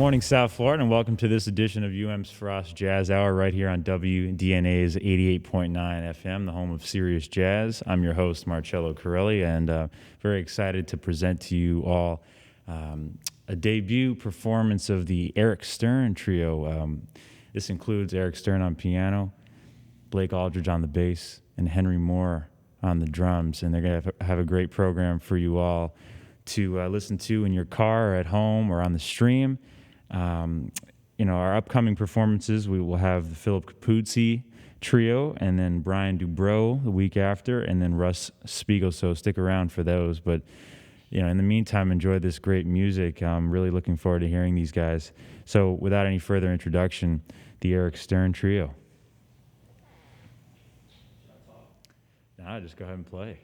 morning, South Florida, and welcome to this edition of UM's Frost Jazz Hour right here on WDNA's 88.9 FM, the home of Serious Jazz. I'm your host, Marcello Corelli, and very excited to present to you all a debut performance of the Eric Stern Trio. This includes Eric Stern on piano, Blake Alridge on the bass, and Henry Mohr on the drums, and they're going to have a great program for you all to listen to in your car or at home or on the stream. Our upcoming performances, we will have the Philip Capuzzi Trio and then Brian Dubrow the week after, and then Russ Spiegel, so stick around for those. But, in the meantime, enjoy this great music. I'm really looking forward to hearing these guys. So without any further introduction, the Eric Stern Trio. Nah, just go ahead and play.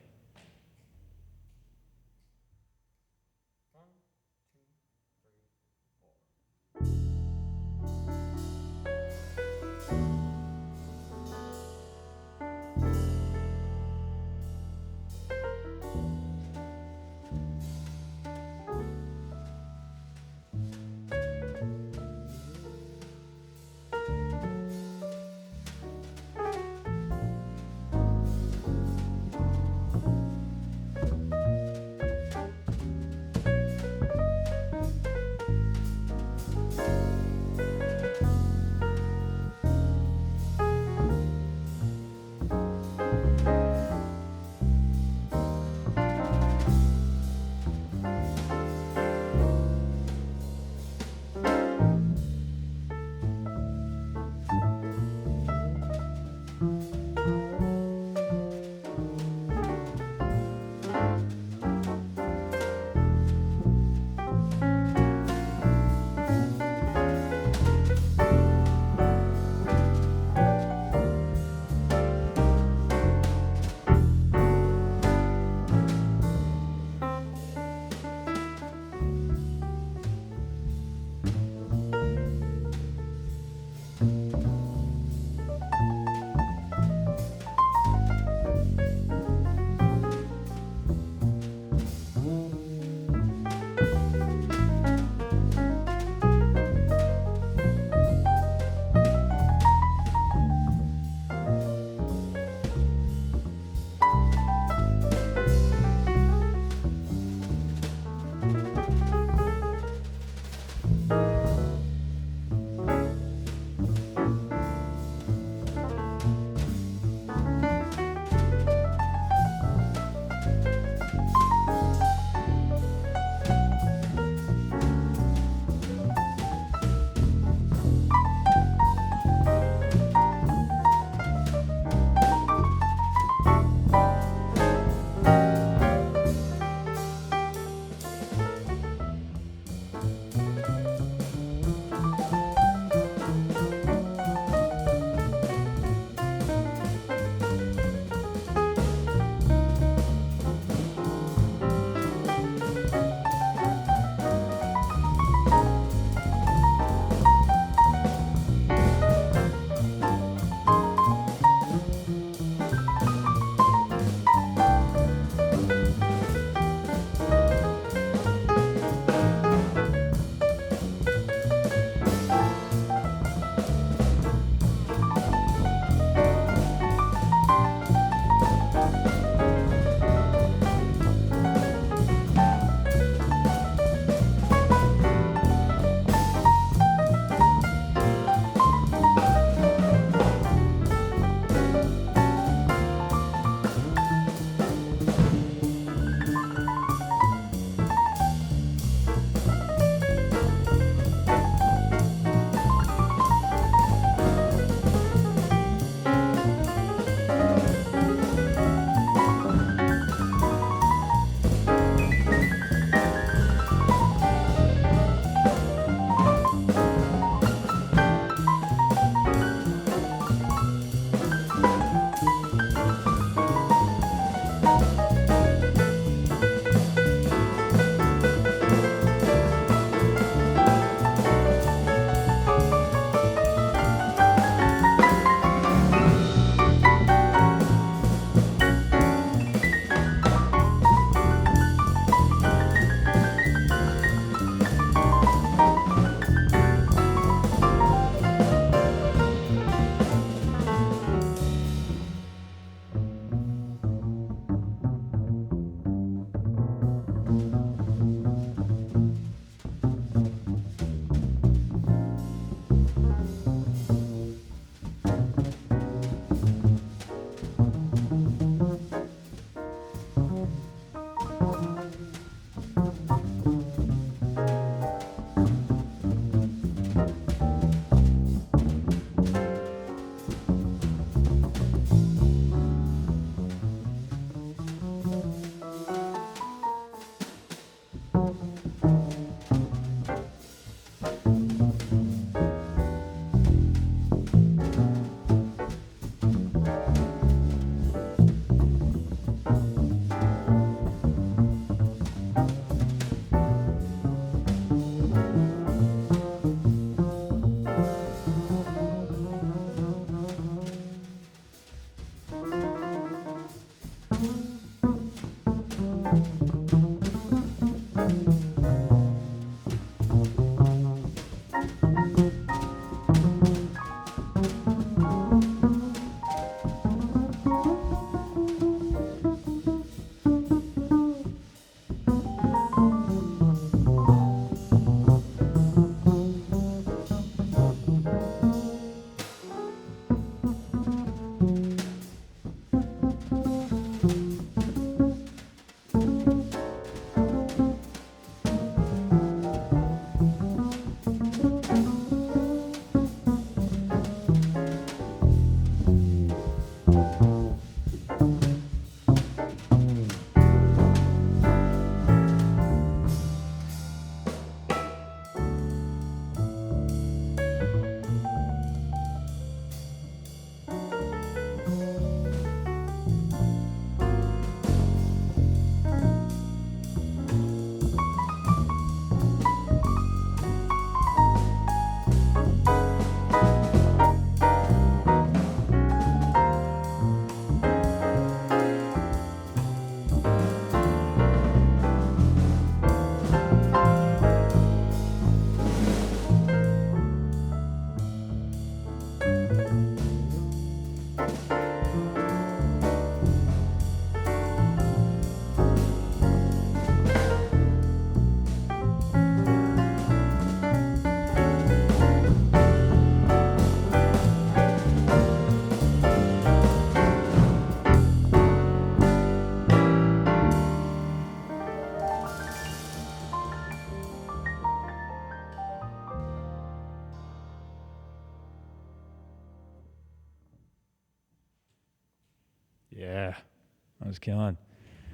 was killing.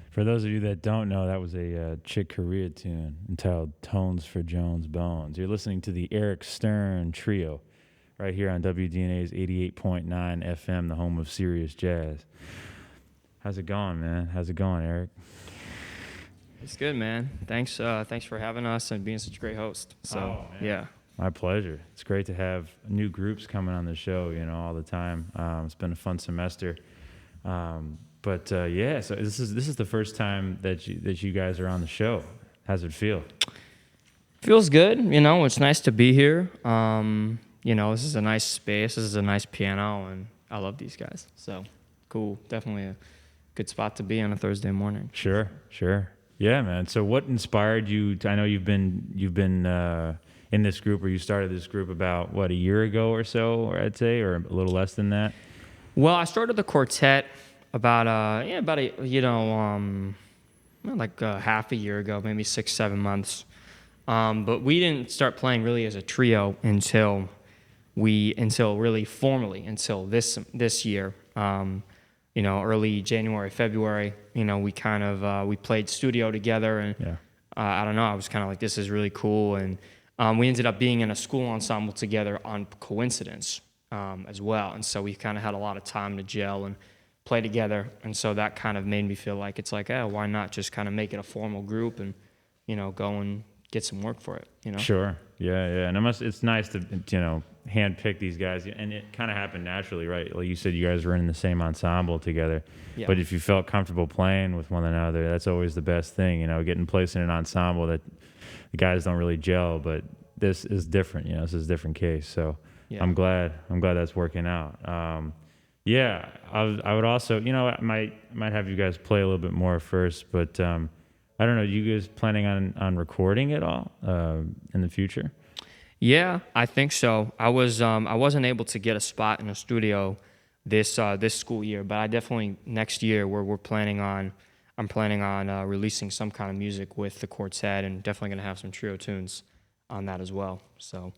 For those of you that don't know, that was a Chick Corea tune entitled Tones for Jones Bones. You're listening to the Eric Stern Trio right here on WDNA's 88.9 FM, the home of Sirius Jazz. How's it going, man? How's it going, Eric? It's good, man. Thanks for having us and being such a great host. So, yeah. My pleasure. It's great to have new groups coming on the show, all the time. It's been a fun semester. So this is the first time that you guys are on the show. How's it feel? Feels good. It's nice to be here. This is a nice space. This is a nice piano, and I love these guys. So, cool. Definitely a good spot to be on a Thursday morning. Sure. Yeah, man. So what inspired you? I know you've been in this group, or you started this group about a year ago or so, or I'd say, or a little less than that. Well, I started the quartet about half a year ago, maybe 6-7 months. But we didn't start playing really as a trio until really formally until this year. Early January, February. We kind of we played studio together, and I don't know. I was kind of like, this is really cool, and we ended up being in a school ensemble together on coincidence as well. And so we kind of had a lot of time to gel and play together. And so that kind of made me feel like it's like, why not just kind of make it a formal group and go and get some work for it. Sure. Yeah. And it's nice to handpick these guys, and it kind of happened naturally, right? Like you said, you guys were in the same ensemble together. Yeah. But if you felt comfortable playing with one another, that's always the best thing. Getting placed in an ensemble that the guys don't really gel, but this is different. This is a different case. So yeah. I'm glad that's working out. I would also, I might have you guys play a little bit more first, but I don't know. You guys planning on recording at all in the future? Yeah, I think so. I wasn't able to get a spot in a studio this school year, but I definitely next year I'm planning on releasing some kind of music with the quartet, and definitely going to have some trio tunes on that as well. So,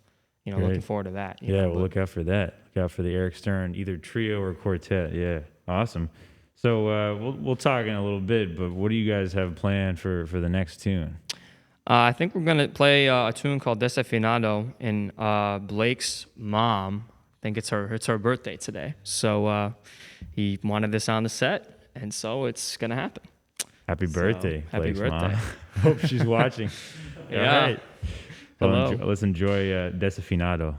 Great. Looking forward to that. We'll look out for that. Look out for the Eric Stern, either trio or quartet. Yeah, awesome. So we'll talk in a little bit, but what do you guys have planned for the next tune? I think we're going to play a tune called Desafinado, and Blake's mom, I think it's her birthday today. So he wanted this on the set, and so it's going to happen. Happy birthday, happy Blake's birthday. mom. Hope she's watching. Yeah. All right. Well, Hello. Let's enjoy Desafinado.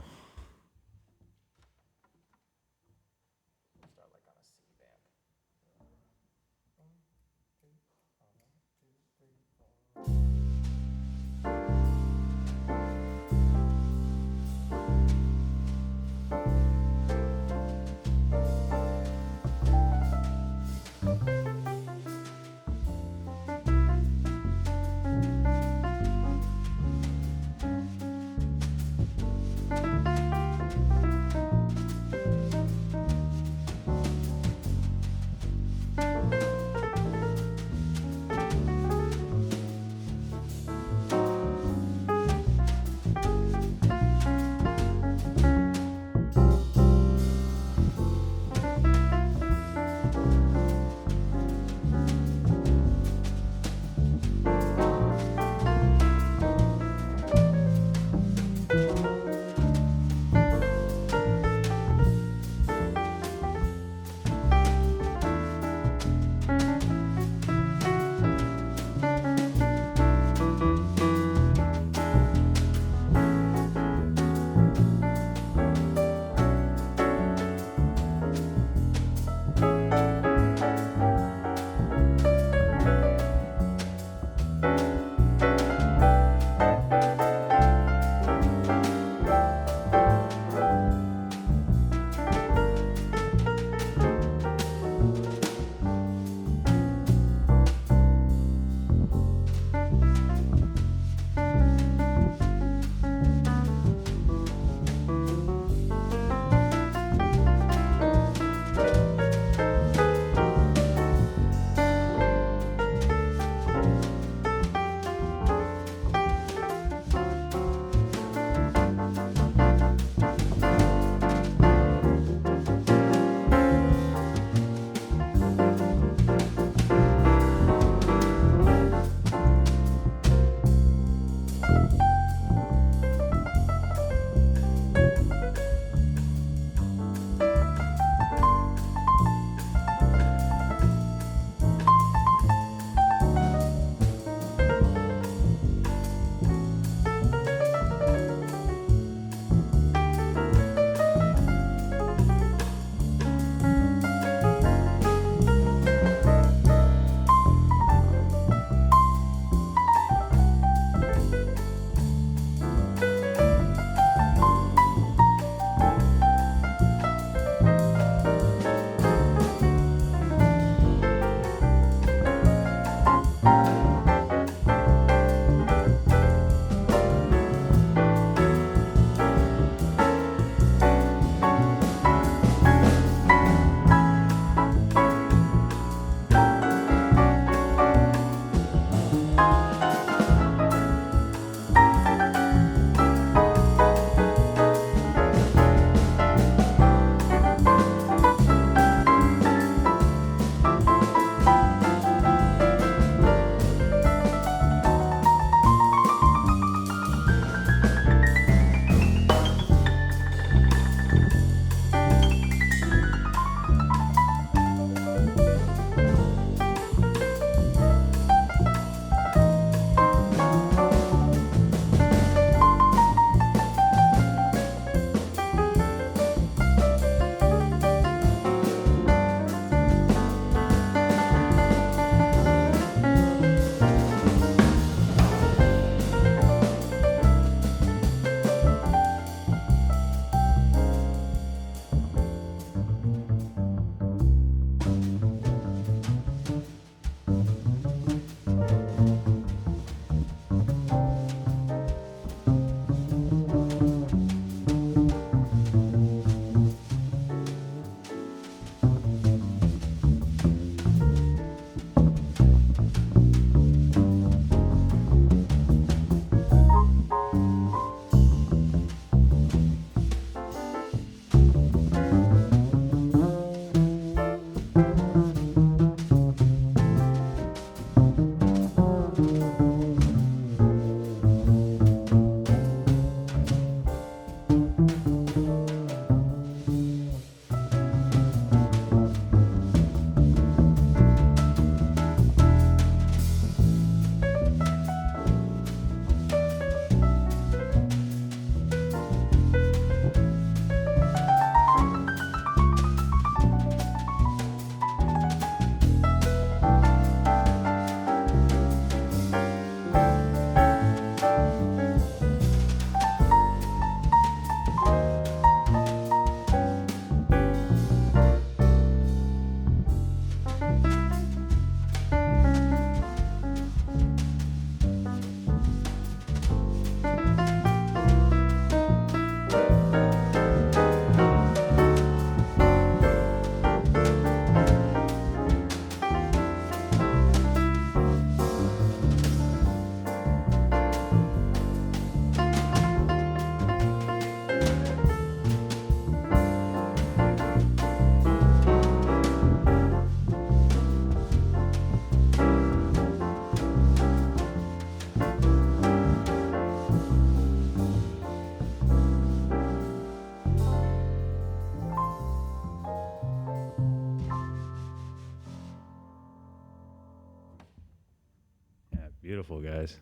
Beautiful, guys.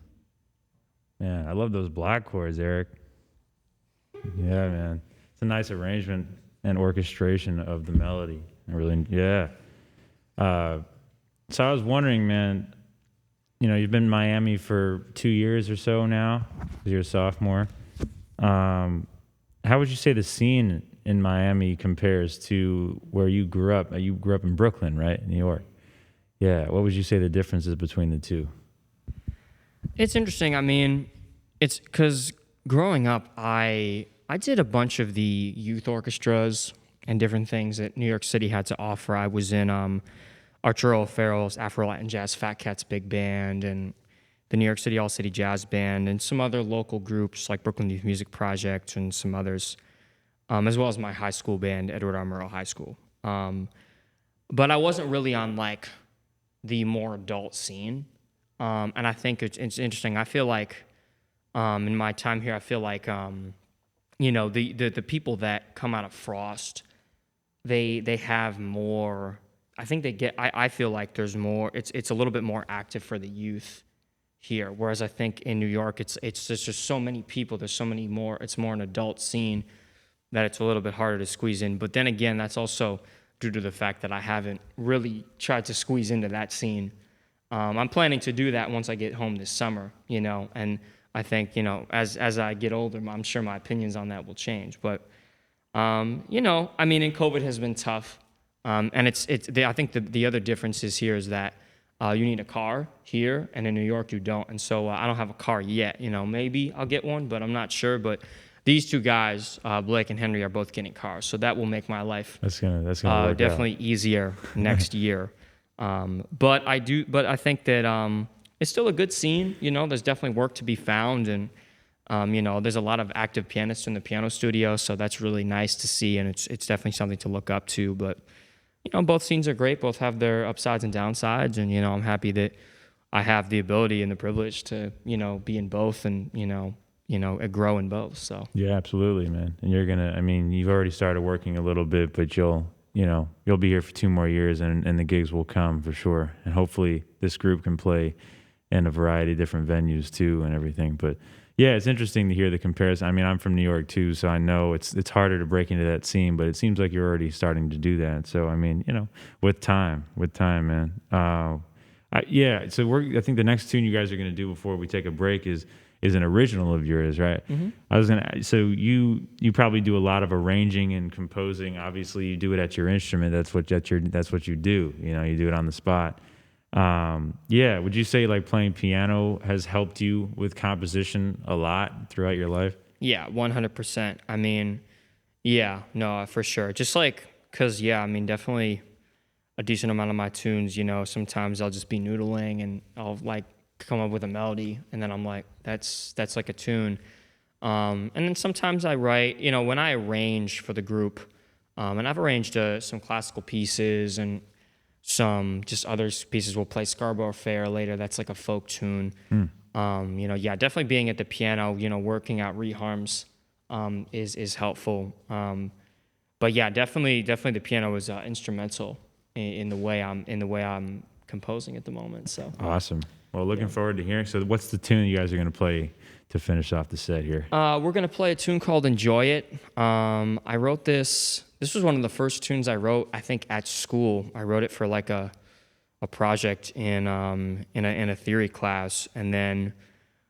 Man, I love those black chords, Eric. Yeah, man. It's a nice arrangement and orchestration of the melody. I really, yeah. So I was wondering, man, you've been in Miami for 2 years or so now, 'cause you're a sophomore. How would you say the scene in Miami compares to where you grew up? You grew up in Brooklyn, right? New York. Yeah. What would you say the differences between the two? It's interesting. I mean, it's because growing up, I did a bunch of the youth orchestras and different things that New York City had to offer. I was in Arturo O'Farrell's Afro-Latin Jazz Fat Cats Big Band and the New York City All City Jazz Band and some other local groups like Brooklyn Youth Music Project and some others, as well as my high school band, Edward R. Murrow High School. But I wasn't really on like the more adult scene. And I think it's interesting. I feel like in my time here, I feel like the people that come out of Frost, they have more. I think they get. I feel like there's more. It's a little bit more active for the youth here, whereas I think in New York, it's just so many people. There's so many more. It's more an adult scene that it's a little bit harder to squeeze in. But then again, that's also due to the fact that I haven't really tried to squeeze into that scene. I'm planning to do that once I get home this summer, and I think, as I get older, I'm sure my opinions on that will change. But, I mean, and COVID has been tough. And I think the other difference is here is that you need a car here, and in New York you don't. And so I don't have a car yet. Maybe I'll get one, but I'm not sure. But these two guys, Blake and Henry, are both getting cars, so that will make my life That's gonna work definitely easier next year. But I think that it's still a good scene. There's definitely work to be found, and there's a lot of active pianists in the piano studio, so that's really nice to see, and it's definitely something to look up to. But both scenes are great. Both have their upsides and downsides, and I'm happy that I have the ability and the privilege to be in both, and grow in both. So Yeah, absolutely, man. And you've already started working a little bit, but you'll be here for 2 more years, and the gigs will come for sure. And hopefully this group can play in a variety of different venues too and everything. But yeah, it's interesting to hear the comparison. I mean, I'm from New York too, so I know it's harder to break into that scene, but it seems like you're already starting to do that. So I mean, with time, man. So I think the next tune you guys are going to do before we take a break is an original of yours, right? Mm-hmm. So you probably do a lot of arranging and composing. Obviously, you do it at your instrument. That's what you do. You do it on the spot. Would you say like playing piano has helped you with composition a lot throughout your life? Yeah, 100%. I mean, yeah, no, for sure. Just like, cause yeah, I mean, definitely a decent amount of my tunes. Sometimes I'll just be noodling and I'll like come up with a melody, and then I'm like, that's like a tune. And then sometimes I write, when I arrange for the group, and I've arranged some classical pieces and some just other pieces. We'll play Scarborough Fair later. That's like a folk tune. Definitely being at the piano, working out reharms is helpful. But yeah, definitely the piano is instrumental in the way I'm composing at the moment. So awesome. Well, looking forward to hearing. So what's the tune you guys are going to play to finish off the set here? We're going to play a tune called Enjoy It. I wrote this. This was one of the first tunes I wrote, I think, at school. I wrote it for like a project in a theory class. And then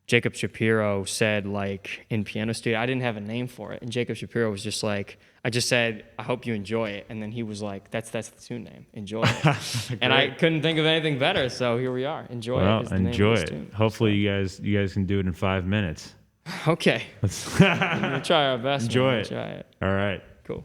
Jacob Shapiro said, like, in piano studio, I didn't have a name for it. And Jacob Shapiro was just like, I just said, I hope you enjoy it. And then he was like, that's the tune name, Enjoy It. And I couldn't think of anything better, so here we are. Enjoy It is the enjoy name of this it. tune. Hopefully you guys can do it in 5 minutes. Okay. We'll try our best. Enjoy it. Try it. All right. Cool.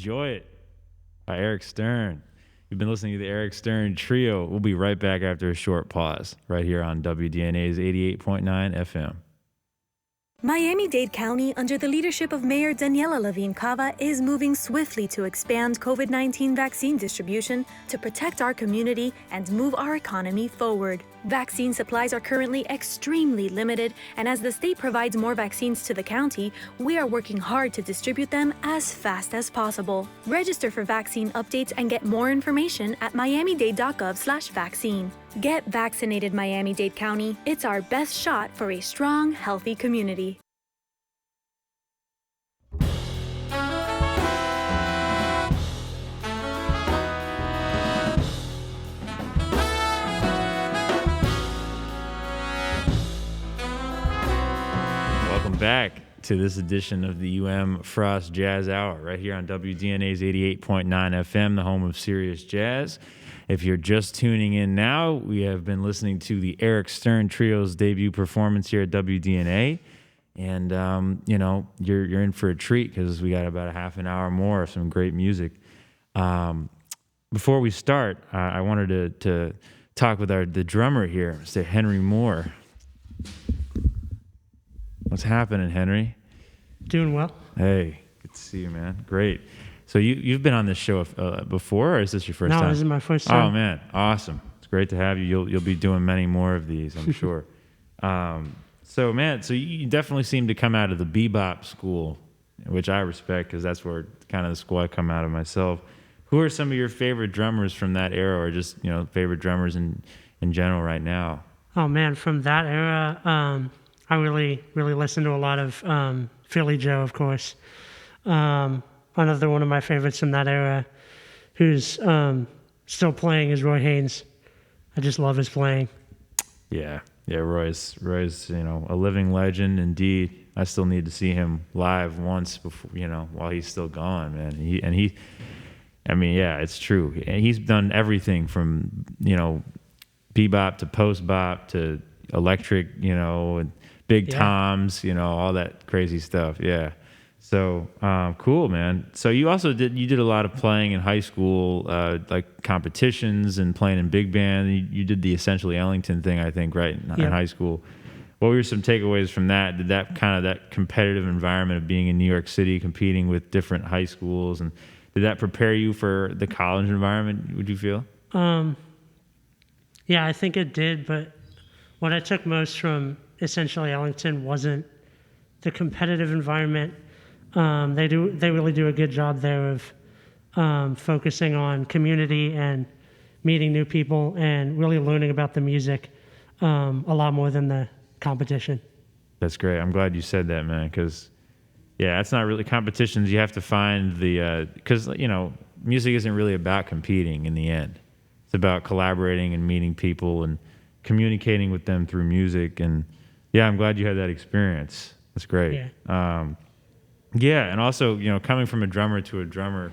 Enjoy It by Eric Stern. You've been listening to the Eric Stern Trio. We'll be right back after a short pause right here on WDNA's 88.9 FM. Miami-Dade County, under the leadership of Mayor Daniela Levine Cava, is moving swiftly to expand COVID-19 vaccine distribution to protect our community and move our economy forward. Vaccine supplies are currently extremely limited, and as the state provides more vaccines to the county, we are working hard to distribute them as fast as possible. Register for vaccine updates and get more information at miamidade.gov/vaccine. Get vaccinated, Miami-Dade County. It's our best shot for a strong, healthy community. Welcome back to this edition of the Frost Jazz Hour right here on WDNA's 88.9 FM, the home of Sirius Jazz. If you're just tuning in now, we have been listening to the Eric Stern Trio's debut performance here at WDNA. And, you're in for a treat because we got about a half an hour more of some great music. Before we start, I wanted to talk with the drummer here, Mr. Henry Mohr. What's happening, Henry? Doing well. Hey, good to see you, man. Great. So you've been on this show before, or is this your first time? No, this is my first time. Oh, man. Awesome. It's great to have you. You'll be doing many more of these, I'm sure. So you definitely seem to come out of the bebop school, which I respect because that's where kind of the school I come out of myself. Who are some of your favorite drummers from that era, or just, favorite drummers in general right now? Oh, man, from that era, I really listen to a lot of Philly Joe, of course. Another one of my favorites from that era, who's still playing, is Roy Haynes. I just love his playing. Yeah, Roy's a living legend indeed. I still need to see him live once before, while he's still gone, man. It's true. He's done everything from bebop to post bop to electric, and big toms, all that crazy stuff. Yeah. So cool, man. So you also did a lot of playing in high school, like competitions and playing in big band. You did the Essentially Ellington thing, I think, right, in high school. What were some takeaways from that? Did that competitive environment of being in New York City, competing with different high schools, and did that prepare you for the college environment, would you feel? Yeah, I think it did, but what I took most from Essentially Ellington wasn't the competitive environment. They really do a good job there of focusing on community and meeting new people and really learning about the music a lot more than the competition. That's great. I'm glad you said that, man, because it's not really competitions. You have to find because music isn't really about competing in the end. It's about collaborating and meeting people and communicating with them through music. And I'm glad you had that experience. That's great. And also, coming from a drummer to a drummer,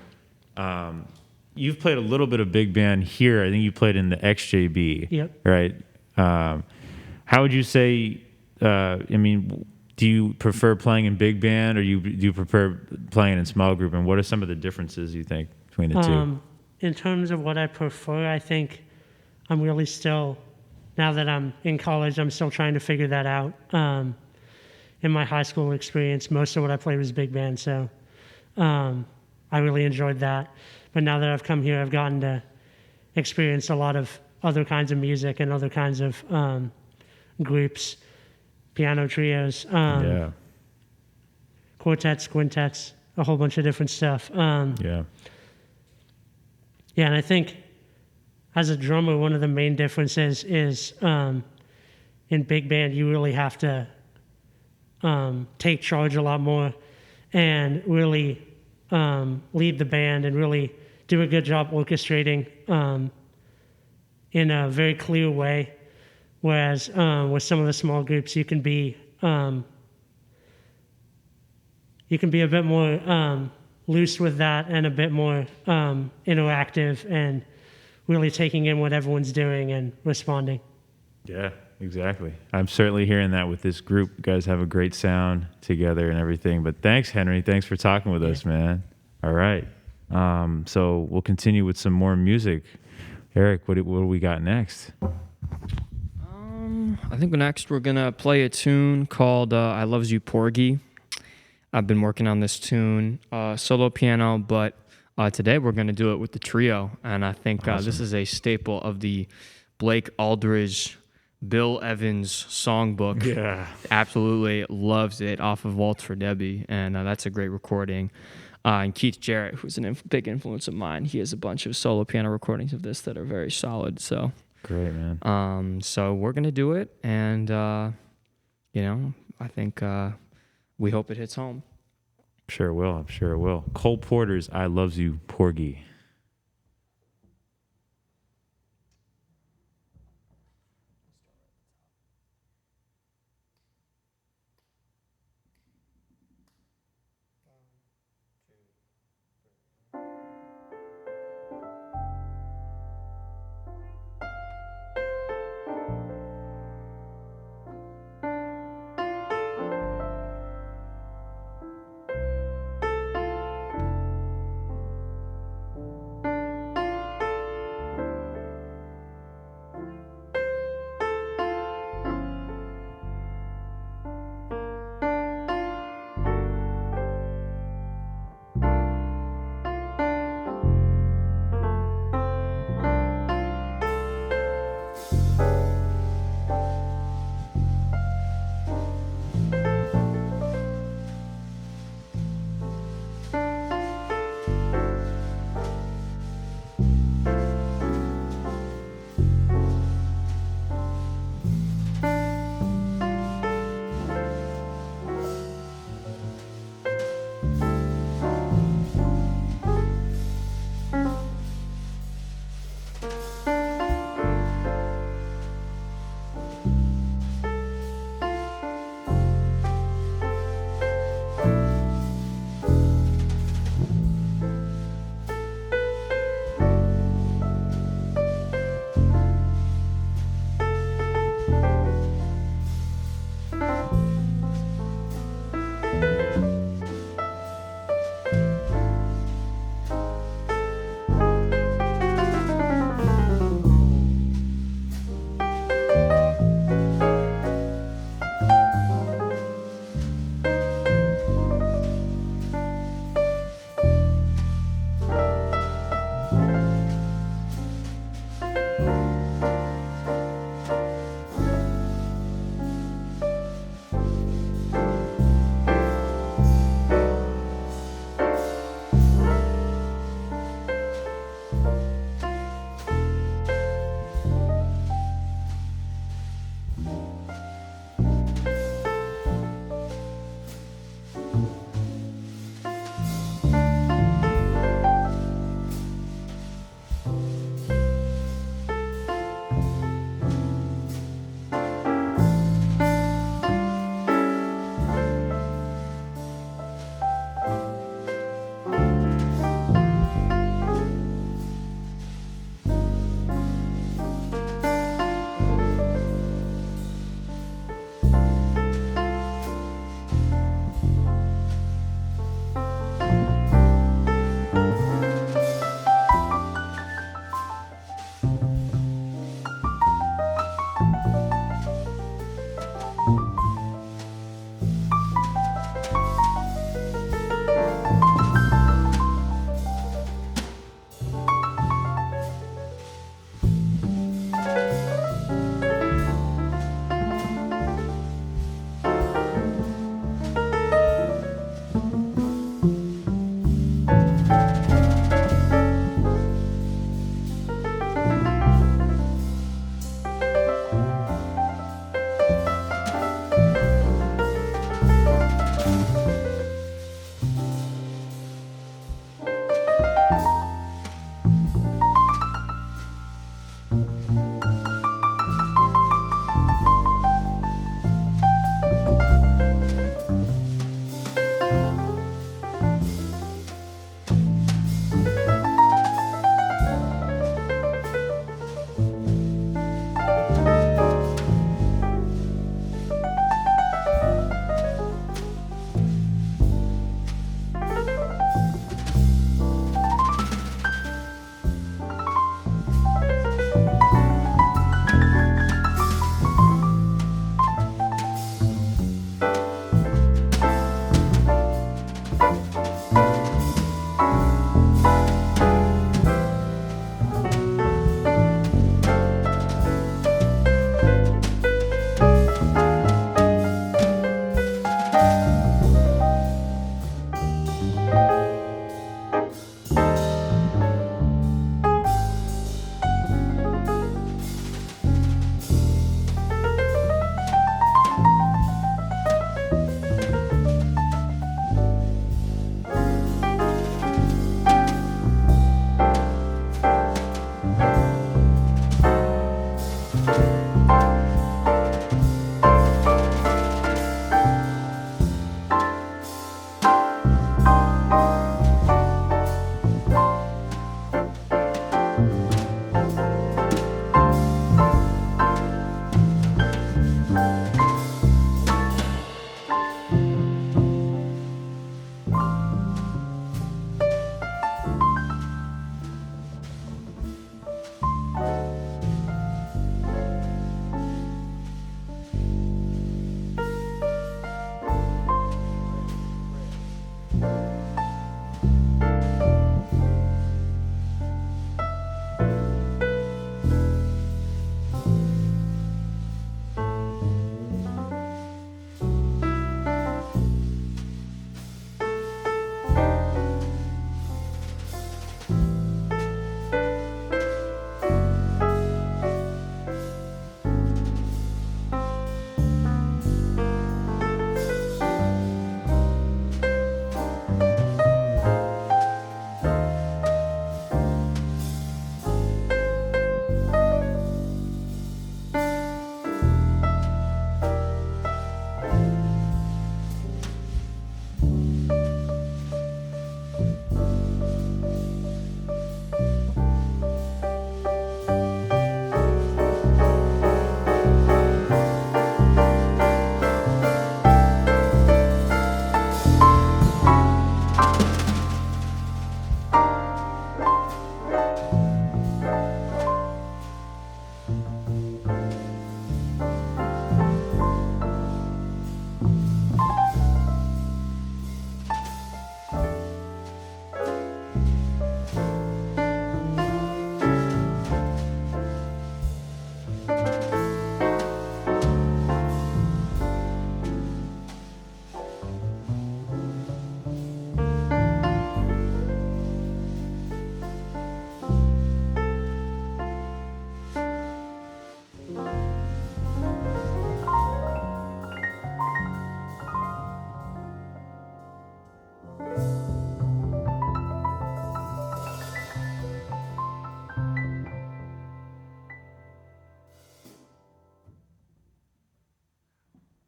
you've played a little bit of big band here. I think you played in the XJB. Yep. Right? How would you say, do you prefer playing in big band, or do you prefer playing in small group? And what are some of the differences you think between the two? In terms of what I prefer, I think I'm really still, now that I'm in college, I'm still trying to figure that out. In my high school experience, most of what I played was big band, so I really enjoyed that. But now that I've come here, I've gotten to experience a lot of other kinds of music and other kinds of groups, piano trios, quartets, quintets, a whole bunch of different stuff. And I think as a drummer, one of the main differences is in big band, you really have to take charge a lot more and really lead the band and really do a good job orchestrating in a very clear way. Whereas with some of the small groups, you can be a bit more loose with that and a bit more interactive and really taking in what everyone's doing and responding. Yeah, exactly. I'm certainly hearing that with this group. You guys have a great sound together and everything. But thanks, Henry. Thanks for talking with us, man. All right. So we'll continue with some more music. Eric, what do we got next? I think next we're gonna play a tune called "I Loves You, Porgy." I've been working on this tune solo piano, but today we're gonna do it with the trio, and I think this is a staple of the Blake Aldridge, Bill Evans songbook. Yeah. Absolutely loves it off of Waltz for Debbie, and that's a great recording. And Keith Jarrett, who's a big influence of mine, he has a bunch of solo piano recordings of this that are very solid. So Great, man. so we're gonna do it, and I think we hope it hits home. I'm sure it will. Cole Porter's "I Loves You, Porgy."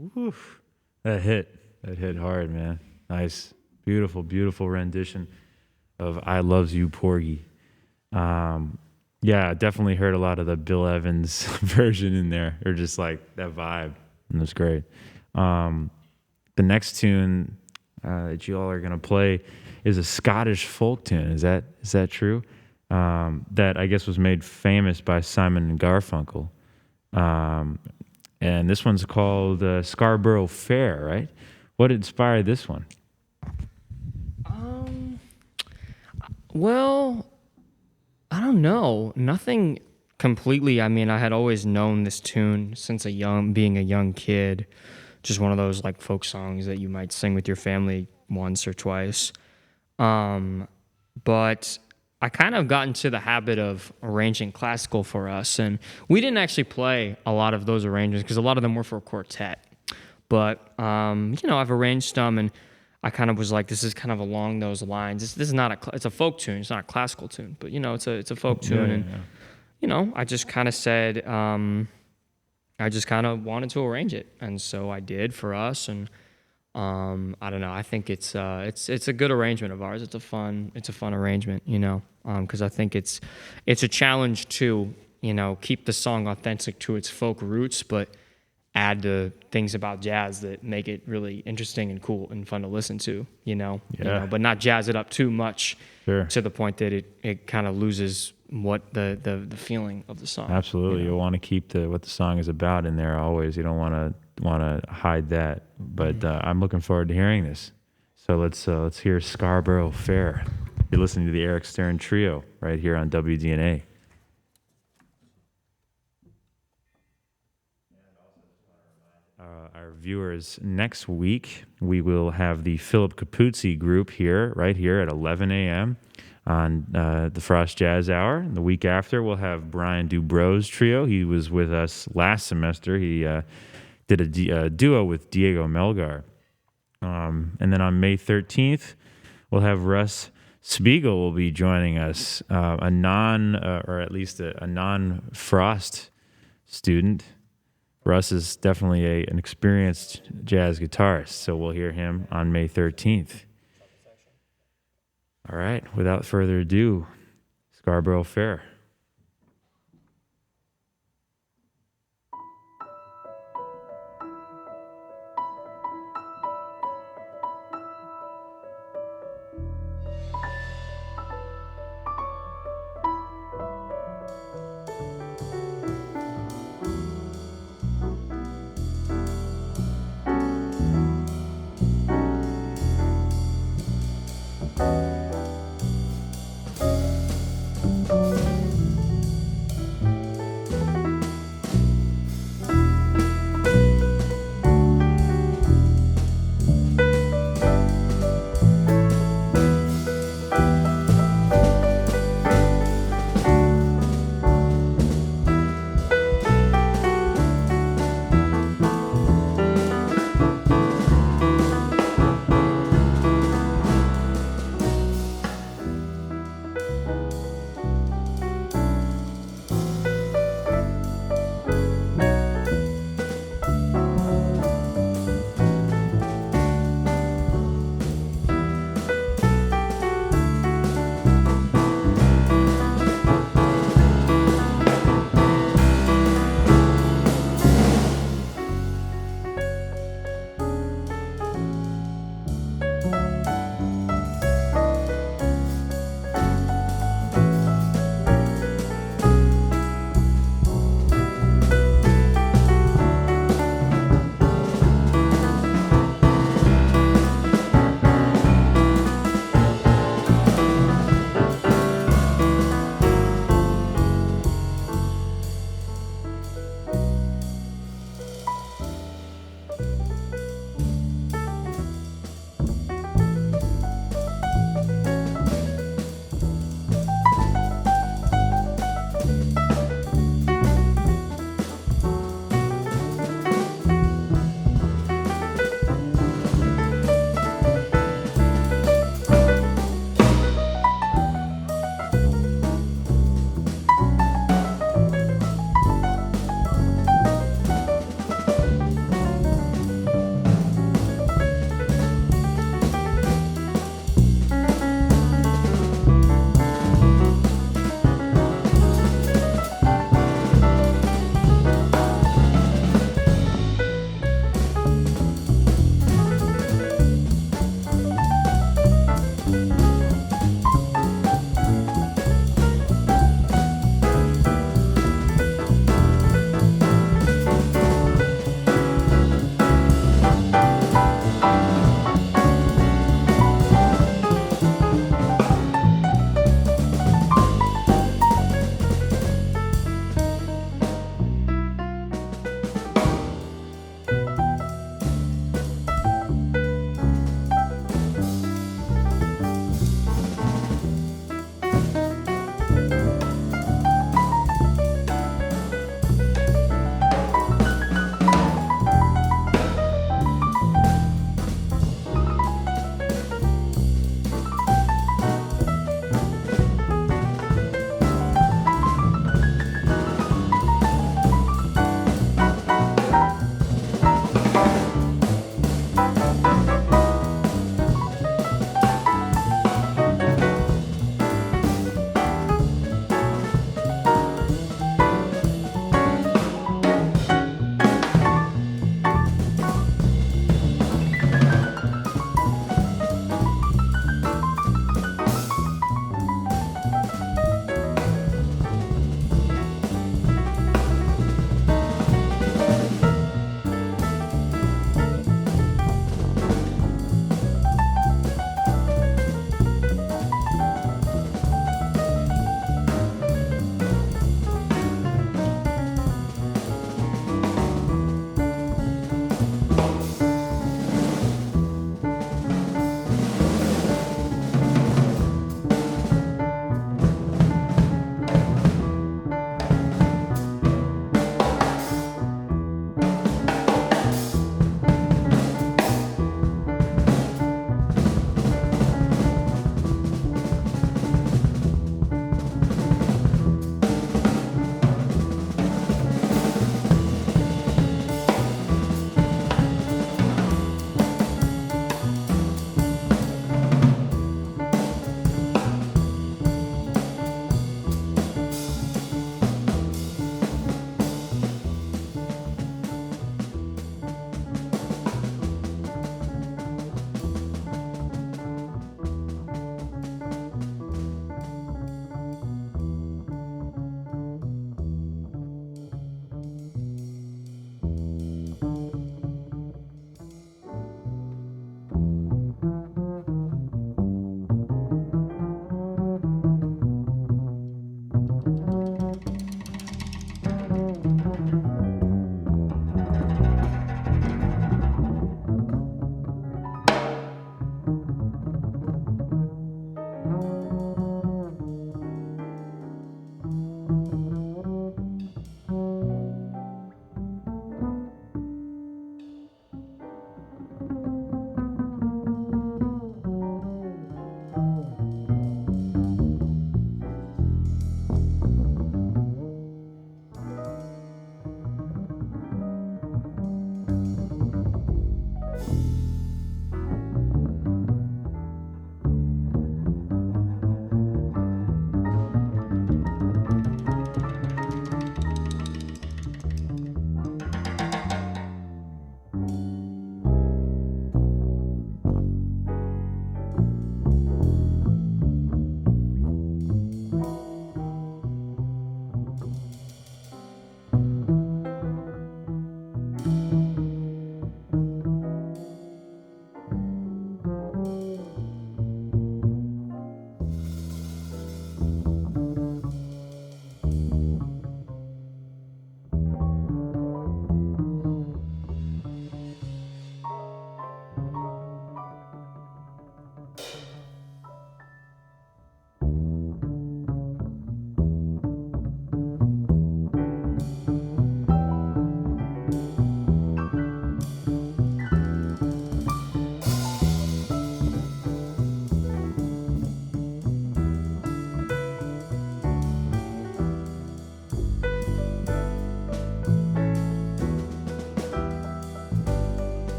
Woo. That hit hard, man. Nice, beautiful rendition of "I Loves You, Porgy." Yeah, I definitely heard a lot of the Bill Evans version in there, or just like that vibe, and it was great. The next tune that you all are gonna play is a Scottish folk tune. Is that true? That I guess was made famous by Simon and Garfunkel. And this one's called Scarborough Fair, right? What inspired this one? Well, I don't know. Nothing completely. I mean, I had always known this tune since being a young kid. Just one of those like folk songs that you might sing with your family once or twice. But I kind of got into the habit of arranging classical for us, and we didn't actually play a lot of those arrangements because a lot of them were for quartet. But I've arranged them, and I kind of was like, this is kind of along those lines. This is not it's a folk tune. It's not a classical tune, but it's a folk tune, and I just kind of said, I just kind of wanted to arrange it, and so I did for us, and. I don't know. I think it's a good arrangement of ours. It's a fun arrangement, because I think it's a challenge to, keep the song authentic to its folk roots, but add the things about jazz that make it really interesting and cool and fun to listen to, but not jazz it up too much to the point that it kind of loses what the feeling of the song. Absolutely. You want to keep what the song is about in there always. You don't want to hide that, but I'm looking forward to hearing this. So let's hear Scarborough Fair. You're listening to the Eric Stern Trio right here on WDNA. Our viewers, next week we will have the Philip Capuzzi group right here at 11 a.m. on the Frost Jazz Hour. The week after we'll have Brian Dubro's trio. He was with us last semester. He did a duo with Diego Melgar. And then on May 13th, we'll have Russ Spiegel will be joining us, a non-Frost student. Russ is definitely an experienced jazz guitarist, so we'll hear him on May 13th. All right, without further ado, Scarborough Fair.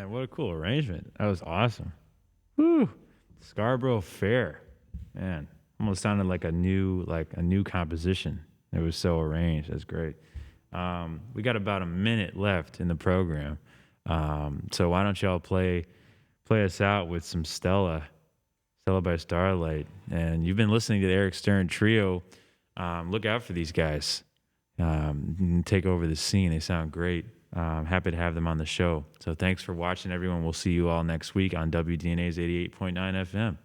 Man, what a cool arrangement. That was awesome. Woo! Scarborough Fair. Man, almost sounded like a new composition. It was so arranged. That's great. We got about a minute left in the program. So why don't y'all play us out with some Stella by Starlight. And you've been listening to the Eric Stern Trio. Look out for these guys. Take over the scene. They sound great. Happy to have them on the show. So thanks for watching, everyone. We'll see you all next week on WDNA's 88.9 FM.